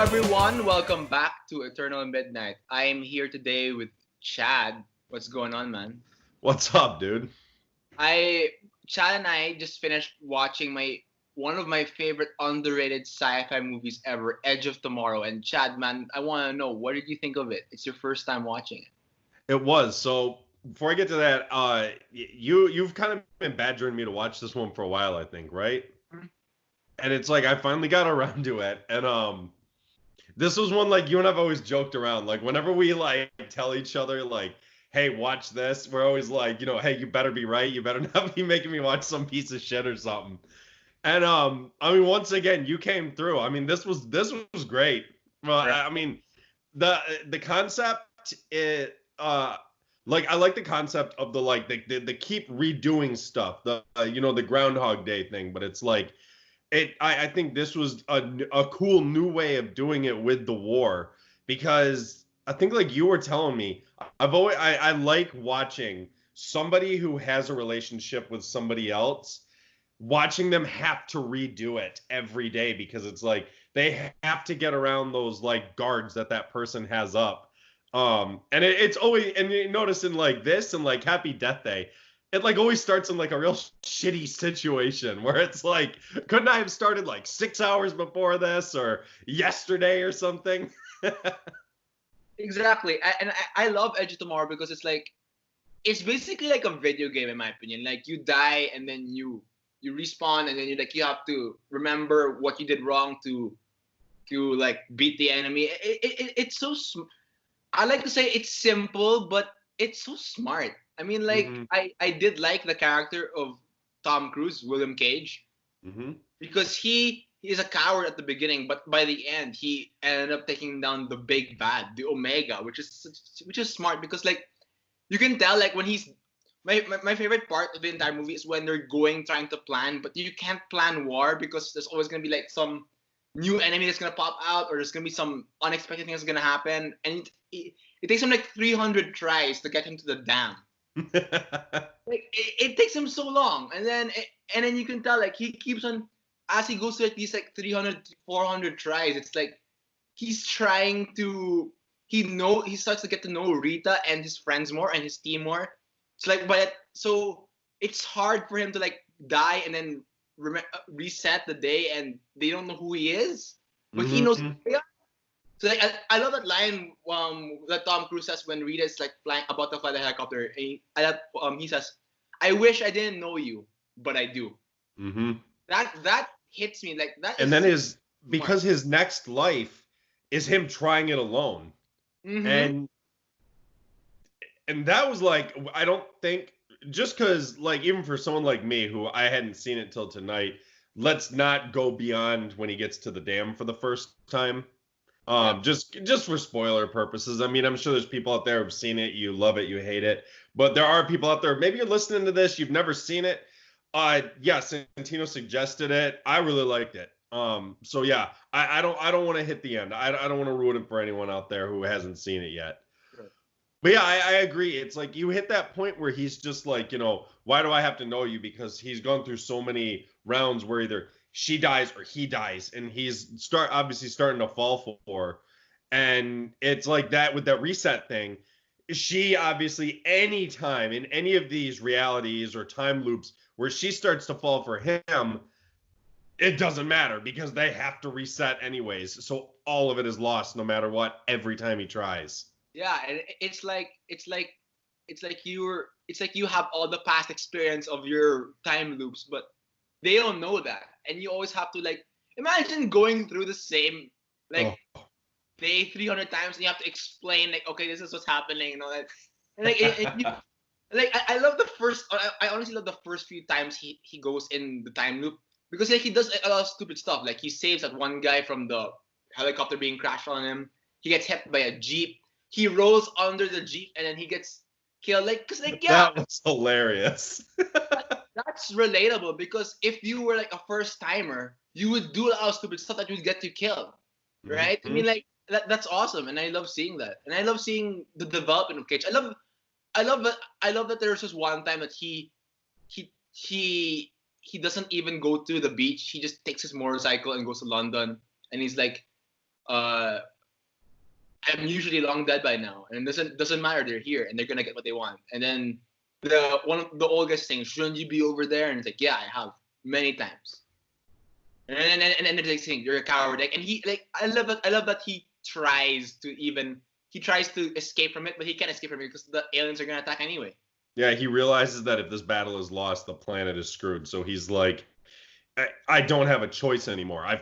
everyone. Welcome back to Eternal Midnight. I am here today with Chad. What's going on, man? What's up, dude? I Chad and I just finished watching my one of my favorite underrated sci-fi movies ever, Edge of Tomorrow. And Chad, man, I want to know, what did you think of it? It's your first time watching it. It was. So before I get to that, you've kind of been badgering me to watch this one for a while, I think, right? Mhm. And it's like I finally got around to it. And this was one like you and I've always joked around. Like whenever we like tell each other like, hey, watch this, we're always like, hey, you better be right. You better not be making me watch some piece of shit or something. And I mean, once again, you came through. I mean, this was great. Well, Right. I mean, the concept it like I like the concept of the like the keep redoing stuff, the Groundhog Day thing, but it's like I think this was a cool new way of doing it with the war because I think like you were telling me, I like watching somebody who has a relationship with somebody else, watching them have to redo it every day because it's like they have to get around those like guards that person has up. And it's always, and you notice in like this and like Happy Death Day, it like always starts in like a real shitty situation where it's like, couldn't I have started like 6 hours before this or yesterday or something? Exactly. And I love Edge of Tomorrow because it's basically like a video game in my opinion. Like you die and then you respawn and then you have to remember what you did wrong to like beat the enemy. It's so I like to say it's simple, but it's so smart. I mean, like Mm-hmm. I did like the character of Tom Cruise, William Cage, Mm-hmm. because he is a coward at the beginning, but by the end he ended up taking down the big bad, the Omega, which is smart because like you can tell like when he's my favorite part of the entire movie is when they're going trying to plan, but you can't plan war because there's always gonna be like some new enemy that's gonna pop out, or there's gonna be some unexpected thing that's gonna happen, and it takes him like 300 tries to get him to the dam. Like it takes him so long, and then you can tell like he keeps on as he goes through like these like 300 400 tries. It's like he's trying to he starts to get to know Rita and his friends more and his team more. It's like so it's hard for him to like die and then reset the day and they don't know who he is, but he knows Mm-hmm. who they are. So like I love that line that Tom Cruise says when Rita is like flying about to fly the helicopter. And he says, "I wish I didn't know you, but I do." Mm-hmm. That hits me like that And is then so his smart. because his next life is him trying it alone. Mm-hmm. And that was like I don't think just because like even for someone like me who I hadn't seen it till tonight, let's not go beyond when he gets to the dam for the first time. Yeah. Just for spoiler purposes. I mean, I'm sure there's people out there who've seen it, you love it, you hate it, but there are people out there. Maybe you're listening to this, you've never seen it. Yeah, Santino suggested it. I really liked it. So yeah, I don't want to hit the end. I don't want to ruin it for anyone out there who hasn't seen it yet. Sure. But yeah, I agree. It's like you hit that point where he's just like, why do I have to know you? Because he's gone through so many rounds where either she dies or he dies, and he's obviously starting to fall for her. And it's like that with that reset thing. She obviously anytime in any of these realities or time loops where she starts to fall for him, it doesn't matter because they have to reset anyways. So all of it is lost no matter what every time he tries. Yeah, and it's like you have all the past experience of your time loops, but they don't know that, and you always have to like imagine going through the same like Oh, day 300 times, and you have to explain like, okay, this is what's happening, and all that, and like and you like I love the first. I honestly love the first few times he goes in the time loop because like he does a lot of stupid stuff. Like he saves that one guy from the helicopter being crashed on him. He gets hit by a jeep. He rolls under the jeep and then he gets killed. Like, cause like yeah, that was hilarious. that's relatable because if you were like a first timer, you would do a lot of stupid stuff that would get you killed, right? I Hmm. mean, like that's awesome, and I love seeing that, and I love seeing the development of Cage. I love that there's just one time that he he doesn't even go to the beach. He just takes his motorcycle and goes to London, and he's like, uh, I'm usually long dead by now, and it doesn't matter. They're here, and they're gonna get what they want. And then the old guy's saying, "Shouldn't you be over there?" And it's like, "Yeah, I have many times." And they're like saying, "You're a coward." Like, and he like I love that he tries to escape from it, but he can't escape from it because the aliens are gonna attack anyway. Yeah, he realizes that if this battle is lost, the planet is screwed. So he's like, I don't have a choice anymore. I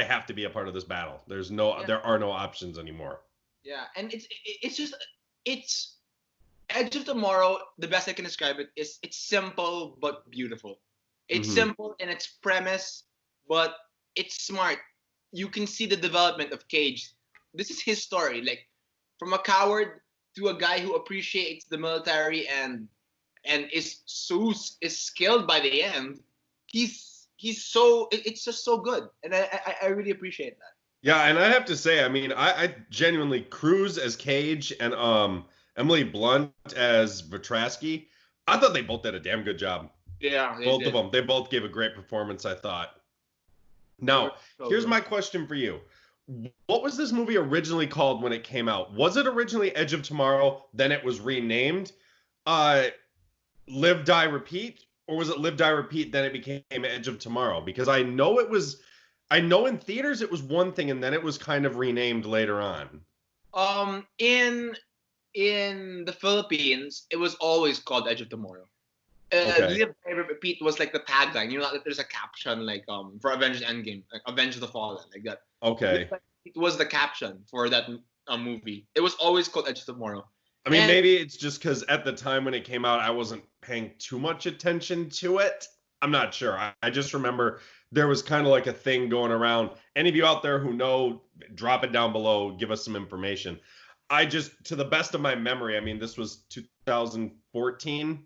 have to be a part of this battle. Yeah. There are no options anymore. Yeah, and it's Edge of Tomorrow. The best I can describe it is it's simple but beautiful. It's Mhm. simple in its premise, but it's smart. You can see the development of Cage. This is his story, like from a coward to a guy who appreciates the military and is skilled by the end. It's just so good, and I really appreciate that. Yeah, and I have to say, I mean, I genuinely Cruz as Cage and Emily Blunt as Vitraski. I thought they both did a damn good job. Yeah, they Both of did. them. They both gave a great performance, I thought. They were Now, so here's good. my question for you. What was this movie originally called when it came out? Was it originally Edge of Tomorrow, then it was renamed Live, Die, Repeat? Or was it Live, Die, Repeat, then it became Edge of Tomorrow? Because I know in theaters it was one thing and then it was kind of renamed later on. In the Philippines, it was always called Edge of Tomorrow. Okay. Live Never Repeat was like the tagline. You know, like, there's a caption like for Avengers Endgame, like Avenge the Fallen, like that. Okay. It was the caption for that movie. It was always called Edge of Tomorrow. I mean, And maybe it's just because at the time when it came out, I wasn't paying too much attention to it. I'm not sure. I just remember there was kind of like a thing going around. Any of you out there who know, drop it down below, give us some information. I just, to the best of my memory, I mean, this was 2014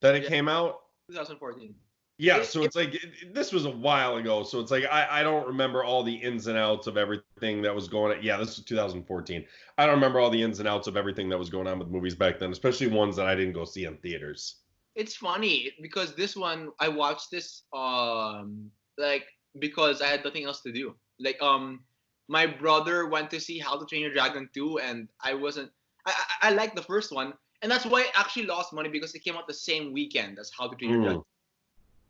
that it yeah, came out. 2014. Yeah, It, so it, it's like this was a while ago. So it's like I don't remember all the ins and outs of everything that was going on. Yeah, this was 2014. I don't remember all the ins and outs of everything that was going on with movies back then, especially ones that I didn't go see in theaters. it's funny because this one I watched this like because I had nothing else to do. Like my brother went to see How to Train Your Dragon 2 and I wasn't I liked the first one and that's why I actually lost money because it came out the same weekend as How to Train Your Dragon. Mm,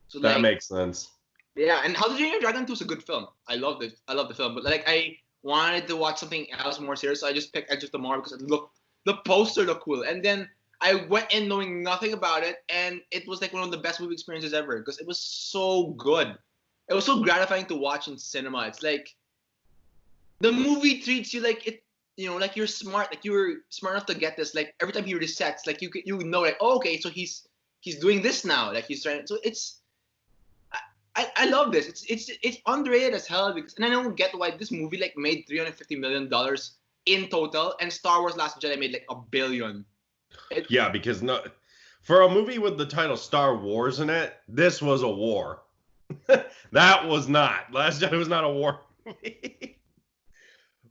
So that like makes sense. yeah, and How to Train Your Dragon 2 is a good film. I loved it. I love the film, but like I wanted to watch something else more serious, so I just picked Edge of Tomorrow because the poster looked cool. And then I went in knowing nothing about it, and it was like one of the best movie experiences ever because it was so good. It was so gratifying to watch in cinema. It's like the movie treats you like it, you know, like you're smart, like you were smart enough to get this. Like every time he resets, like you know, like oh, okay, so he's doing this now, like he's trying. So it's I love this. It's underrated as hell because, and I don't get why this movie like made $350 million in total, and Star Wars Last Jedi made like $1 billion. It, Yeah, because no, for a movie with the title Star Wars in it, this was a war. That was not. Last Jedi was not a war movie.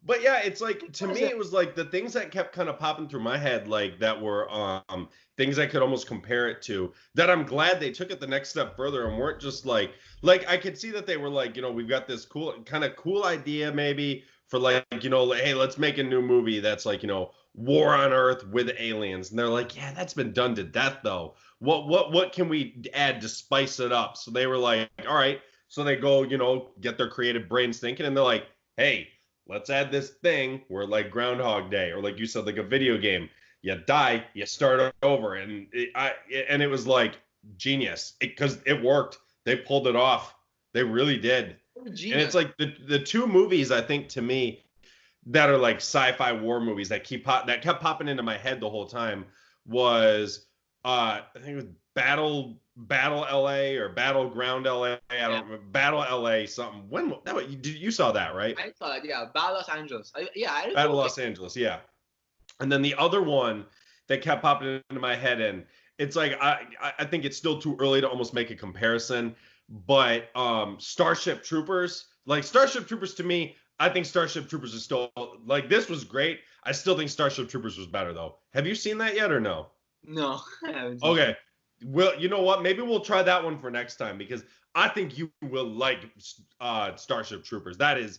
But yeah, it's like to me, it was like the things that kept kind of popping through my head, like that were things I could almost compare it to. That I'm glad they took it the next step further and weren't just like I could see that they were like, you know, we've got this cool idea maybe for like, you know, like, hey, let's make a new movie that's like, you know, war on Earth with aliens, and they're like, yeah, that's been done to death though. What can we add to spice it up? So they were like, all right. So they go, you know, get their creative brains thinking, and they're like, hey, let's add this thing where like Groundhog Day, or like you said, like a video game. You die, you start over, and it was like genius because it worked. They pulled it off. They really did. And it's genius. like the two movies I think to me that are like sci-fi war movies that that kept popping into my head the whole time was I think it was Battle LA or Battleground LA. I Yeah, don't remember. Battle LA something. When that you saw that, right? I saw it. Yeah, Bad Los Angeles. Yeah, I Battle don't think. Los Angeles, yeah. And then the other one that kept popping into my head, and it's like I think it's still too early to almost make a comparison, but Starship Troopers, like Starship Troopers to me, I think Starship Troopers is still like this was great. I still think Starship Troopers was better though. Have you seen that yet or no? No, I haven't seen it. Okay. Well, you know what? Maybe we'll try that one for next time because I think you will like Starship Troopers. That is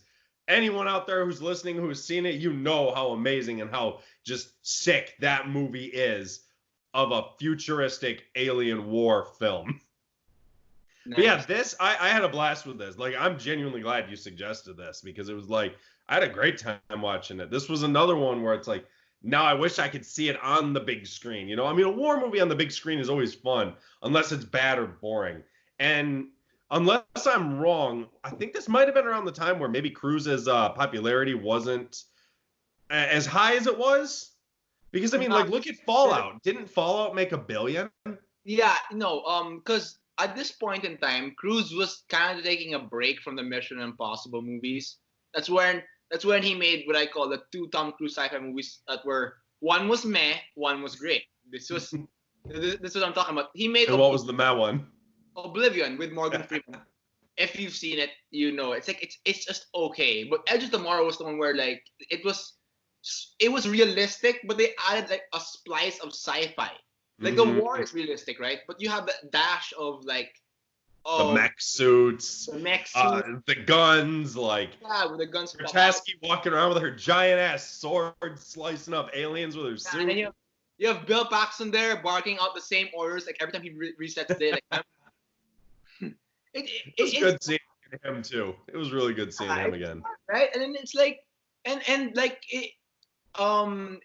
anyone out there who's listening who's seen it, you know how amazing and how just sick that movie is of a futuristic alien war film. But yeah, Nice. I had a blast with this. Like, I'm genuinely glad you suggested this because it was like, I had a great time watching it. This was another one where it's like, now I wish I could see it on the big screen. You know, I mean, a war movie on the big screen is always fun, unless it's bad or boring. And unless I'm wrong, I think this might have been around the time where maybe Cruise's popularity wasn't as high as it was. Because, I I'm mean, not like, look at sure. Fallout. Didn't Fallout make $1 billion? Yeah, no, because at this point in time, Cruise was kind of taking a break from the Mission Impossible movies. That's when he made what I call the two Tom Cruise sci-fi movies that were one was meh, one was great. This is what I'm talking about. He made And what was the Matt one? Oblivion with Morgan Freeman. If you've seen it, you know it's like it's just okay. But Edge of Tomorrow was the one where like it was realistic, but they added like a splice of sci-fi. Like the war Mm-hmm. is realistic, right? But you have that dash of like, The oh, mech suits, the mech suit, the guns, like yeah, with the guns pop out, Grotesky walking around with her giant ass sword, slicing up aliens with her yeah, and then suit. you have Bill Paxton there barking out the same orders like every time he resets the day. Like It was it's good seeing him too. It was really good seeing him it's again. right, and then it's like, and like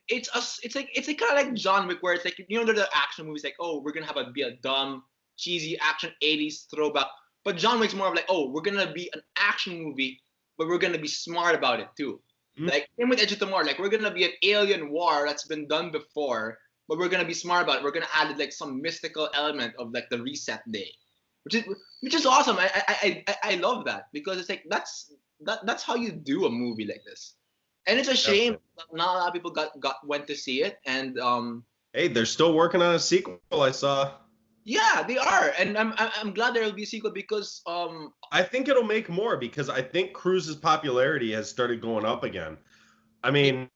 it's like kind of like John Wick where it's like there's the action movies like, oh, we're gonna have be a dumb cheesy action 80s throwback, but John Wick's more of like, oh, we're gonna be an action movie, but we're gonna be smart about it too. Mm. Like same with Edge of Tomorrow, like we're gonna be an alien war that's been done before, but we're gonna be smart about it. We're gonna add like some mystical element of like the reset day, which is awesome. I love that because it's like that's how you do a movie like this. And it's a shame Definitely. that not a lot of people went to see it. And Hey, they're still working on a sequel. I saw. yeah, they are. And I'm glad there will be a sequel because I think it'll make more because I think Cruise's popularity has started going up again. I yeah, mean,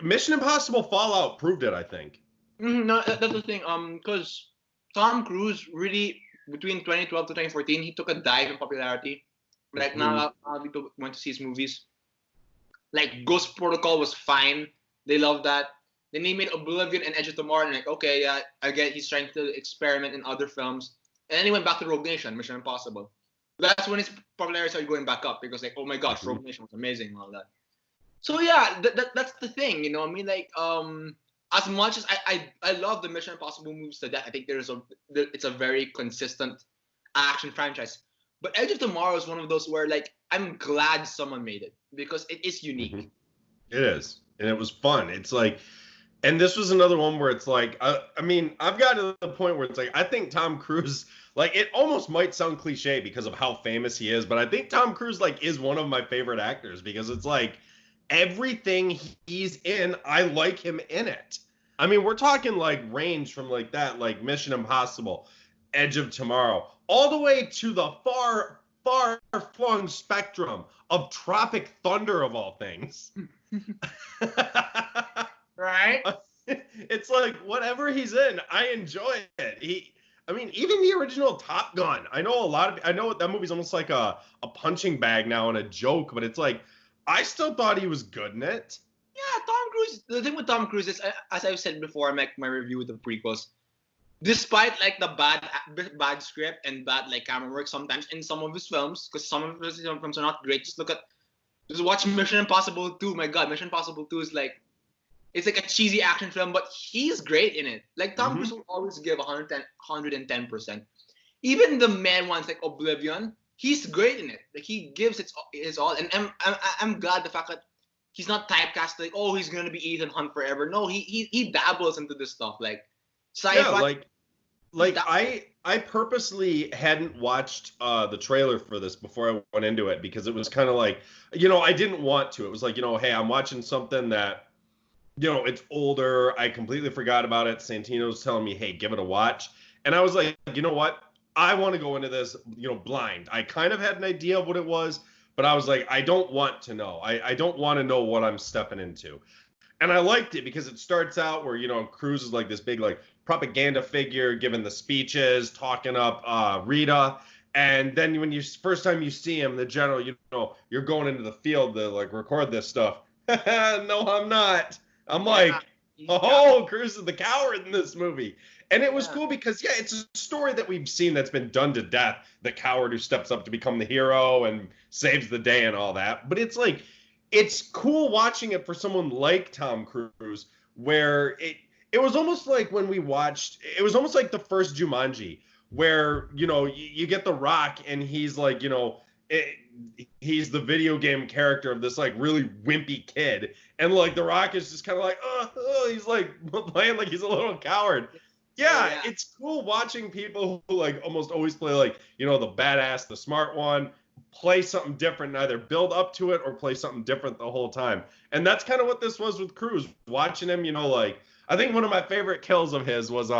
Mission Impossible Fallout proved it. I think. no, that's the thing. Because Tom Cruise really between 2012 to 2014 he took a dive in popularity. Like now, Mhm. a lot of people went to see his movies. Like Ghost Protocol was fine. They loved that. Then he made Oblivion and Edge of Tomorrow, and like, okay, yeah, again, he's trying to experiment in other films. And then he went back to Rogue Nation, Mission Impossible. That's when his popularity started going back up because, like, oh my gosh, Mhm. Rogue Nation was amazing and all that. So yeah, that's the thing, I mean, like, as much as I love the Mission Impossible movies to death, I think it's a very consistent action franchise. But Edge of Tomorrow is one of those where, like, I'm glad someone made it because it is unique. Mhm. It is, and it was fun. It's like, and this was another one where it's like, I mean, I've got to the point where it's like, I think Tom Cruise, like, it almost might sound cliche because of how famous he is, but I think Tom Cruise, like, is one of my favorite actors because it's like everything he's in, I like him in it. I mean, we're talking like range from like that, like Mission Impossible, Edge of Tomorrow, all the way to the far, far flung spectrum of Tropic Thunder of all things. Right? It's like whatever he's in, I enjoy it. I mean, even the original Top Gun. I know that movie's almost like a punching bag now and a joke, but it's like I still thought he was good in it. Yeah, Tom Cruise. The thing with Tom Cruise is, as I've said before, my review with the prequels. Despite like the bad script and bad like camera work sometimes in some of his films, because some of his films are not great. Just watch Mission Impossible 2. My God, Mission Impossible 2 is like it's like a cheesy action film, but he's great in it. Like Tom Hmm. Cruise will always give 110%. Even the man ones like Oblivion, he's great in it. Like he gives his all, and I'm glad the fact that he's not typecast like, oh, he's gonna be Ethan Hunt forever. No, he dabbles into this stuff like Yeah, sci-fi. He like I purposely hadn't watched the trailer for this before I went into it because it was kind of like, I didn't want to. It was like, hey, I'm watching something that it's older. I completely forgot about it. Santino's telling me, hey, give it a watch. And I was like, you know what? I want to go into this, blind. I kind of had an idea of what it was, but I was like, I don't want to know. I don't want to know what I'm stepping into. And I liked it because it starts out where, Cruz is like this big, like, propaganda figure, giving the speeches, talking up Rita. And then when you first time you see him, the general, you're going into the field to like record this stuff. No, I'm not. I'm Yeah, like, he's got oh, Cruz is the coward in this movie. And it was yeah. cool because yeah, it's a story that we've seen that's been done to death. The coward who steps up to become the hero and saves the day and all that. But it's like it's cool watching it for someone like Tom Cruise, where it was almost like when we watched it was almost like the first Jumanji where you get The Rock and he's like he's the video game character of this like really wimpy kid and like The Rock is just kind of like he's like playing like he's a little coward. Oh Yeah, yeah. it's cool watching people who like almost always play like the badass, the smart one, play something different and either build up to it or play something different the whole time. And that's kind of what this was with Cruz. Watching him, like I think one of my favorite kills of his was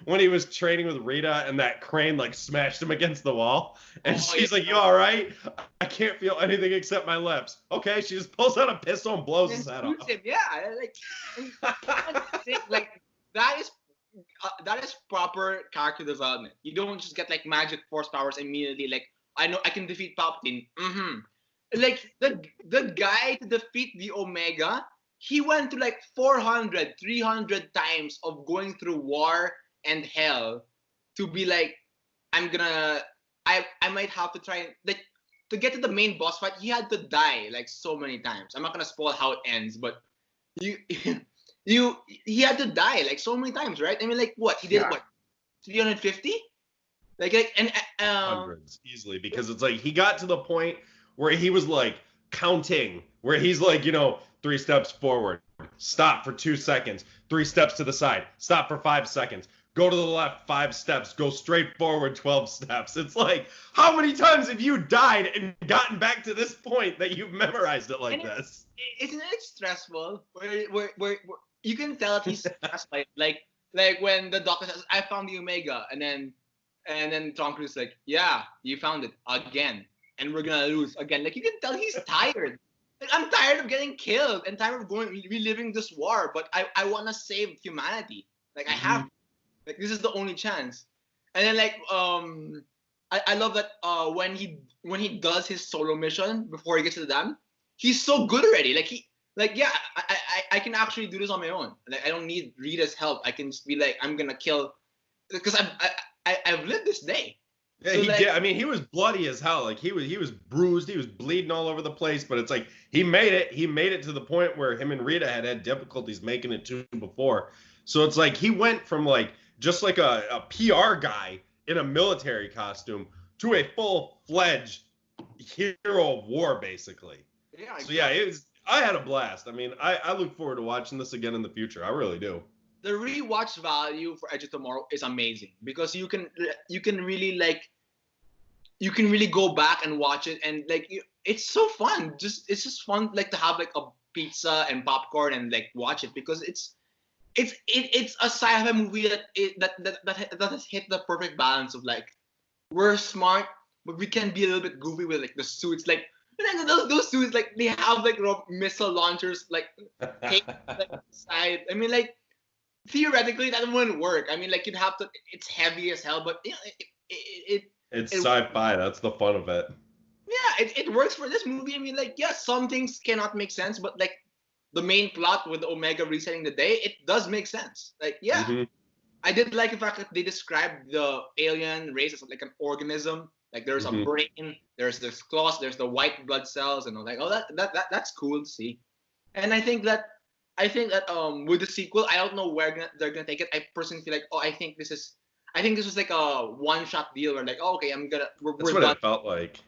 when he was training with Rita and that crane like smashed him against the wall and she's like, "You all right? I can't feel anything except my lips." Okay, she just pulls out a pistol and blows his head off. Him, yeah, like that is proper character development. You don't just get like magic force powers immediately. Like I know I can defeat Palpatine. Like the guy to defeat the Omega, he went to like 400, 300 times of going through war and hell to be like, I might have to try and like to get to the main boss fight. He had to die like so many times. I'm not gonna spoil how it ends, but you he had to die like so many times, right? I mean, like what he did, what 350? Like and hundreds easily because it's like he got to the point where he was like counting, where he's like 3 steps forward, stop for 2 seconds, 3 steps to the side, stop for 5 seconds, go to the left 5 steps, go straight forward 12 steps. It's like, how many times have you died and gotten back to this point that you've memorized it like this? Isn't it stressful? Where you can tell that he's stressed by it. Like when the doctor says, "I found the Omega," and then Tom Cruise is like, "Yeah, you found it again, and we're gonna lose again." Like you can tell he's tired. Like, I'm tired of getting killed and tired of reliving this war, but I want to save humanity. Like I have, like this is the only chance. And then like I love that when he does his solo mission before he gets to the dam, he's so good already. Like yeah, I can actually do this on my own. Like I don't need Rita's help. I can just be like, I'm gonna kill because I've lived this day. Yeah, so he did. I mean, he was bloody as hell. Like he was bruised. He was bleeding all over the place. But it's like he made it. He made it to the point where him and Rita had difficulties making it to before. So it's like he went from like just like a PR guy in a military costume to a full-fledged hero of war, basically. Yeah. So yeah, I had a blast. I mean, I look forward to watching this again in the future. I really do. The rewatch value for Edge of Tomorrow is amazing because you can really go back and watch it and like it's so fun. It's just fun like to have like a pizza and popcorn and like watch it because it's a sci-fi movie that has hit the perfect balance of like we're smart but we can be a little bit goofy with like the suits like those suits like they have like missile launchers like side. I mean like theoretically that wouldn't work. I mean like you'd have to. It's heavy as hell, but it's sci-fi. That's the fun of it. Yeah, it works for this movie. I mean like yeah, some things cannot make sense, but like the main plot with the Omega resetting the day, it does make sense. Like yeah, I did like the fact that they described the alien race as like an organism. Like there's a brain, there's the claws, there's the white blood cells, and I'm like, oh that's cool to see. And I think that with the sequel, I don't know where they're gonna take it. I personally feel like, I think this was like a one-shot deal where like, oh, okay, That's we're what done. It felt like.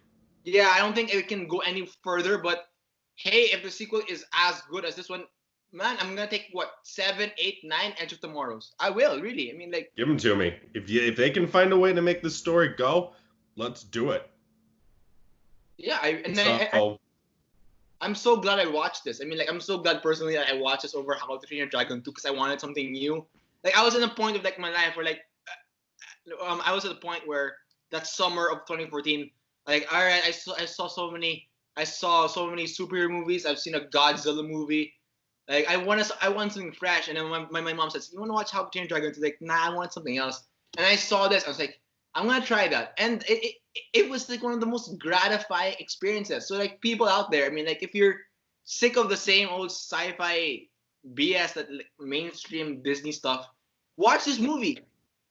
Yeah, I don't think it can go any further. But hey, if the sequel is as good as this one, man, I'm gonna take 7, 8, 9 Edge of Tomorrows. I will really. I mean, like, give them to me. If they can find a way to make this story go, let's do it. Yeah, I'm so glad I watched this. I mean, like, I'm so glad personally that I watched this over How to Train Your Dragon 2 because I wanted something new. Like, I was in a point of like my life where like, I was at a point where that summer of 2014, like, all right, I saw so many superhero movies. I've seen a Godzilla movie. Like, I want something fresh. And then my mom says, "You want to watch How to Train Your Dragon 2?" Like, nah, I want something else. And I saw this. I was like, I'm gonna try that. And it was like one of the most gratifying experiences. So like people out there, I mean, like if you're sick of the same old sci-fi BS that like, mainstream Disney stuff, watch this movie.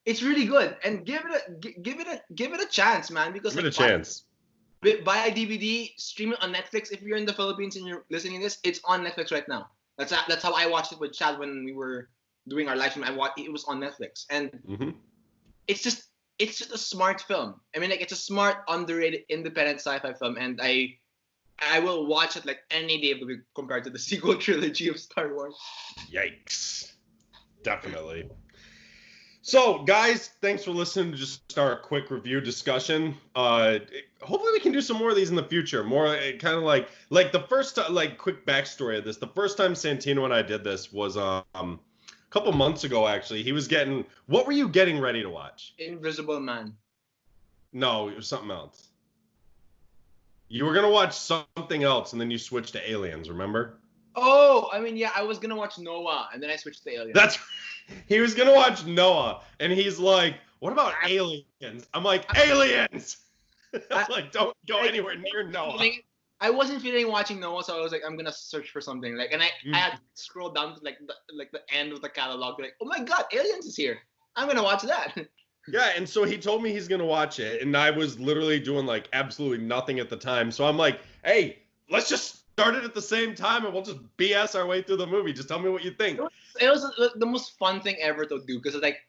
It's really good, and give it a chance, man. Because Give it a like chance. buy a DVD, stream it on Netflix. If you're in the Philippines and you're listening to this, it's on Netflix right now. That's how I watched it with Chad when we were doing our live stream. It was on Netflix, and it's just a smart film. I mean, like it's a smart, underrated, independent sci-fi film, and I will watch it like any day of the week compared to the sequel trilogy of Star Wars. Yikes. Definitely. So, guys, thanks for listening to just our quick review discussion. Hopefully we can do some more of these in the future. More kind of like the first like quick backstory of this. The first time Santino and I did this was a couple months ago. Actually, he was getting. What were you getting ready to watch? Invisible Man. No, it was something else. You were gonna watch something else, and then you switched to Aliens. Remember? Oh, I mean, yeah, I was gonna watch Noah, and then I switched to Aliens. That's. He was gonna watch Noah, and he's like, "What about Aliens?" I'm like, "Aliens!" I'm like, "Don't go anywhere near Noah." I wasn't feeling watching Noah, so I was like, I'm gonna search for something. Like, and I had scrolled down to like the end of the catalog, like, oh my god, Aliens is here. I'm gonna watch that. Yeah, and so he told me he's gonna watch it, and I was literally doing like absolutely nothing at the time. So I'm like, "Hey, let's just start it at the same time, and we'll just BS our way through the movie. Just tell me what you think." It was the most fun thing ever to do, because it's like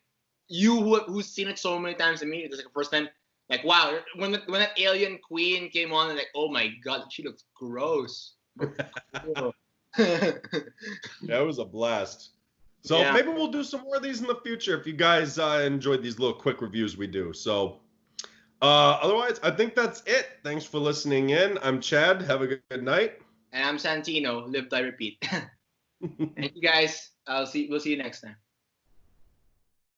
who's seen it so many times to me, it's like the first time, like wow, when that alien queen came on, and like, oh my god, she looks gross. That was a blast. So maybe we'll do some more of these in the future if you guys enjoyed these little quick reviews we do. So otherwise, I think that's it. Thanks for listening in. I'm Chad. Have a good night. And I'm Santino. Live, die, repeat. Thank you guys. We'll see you next time.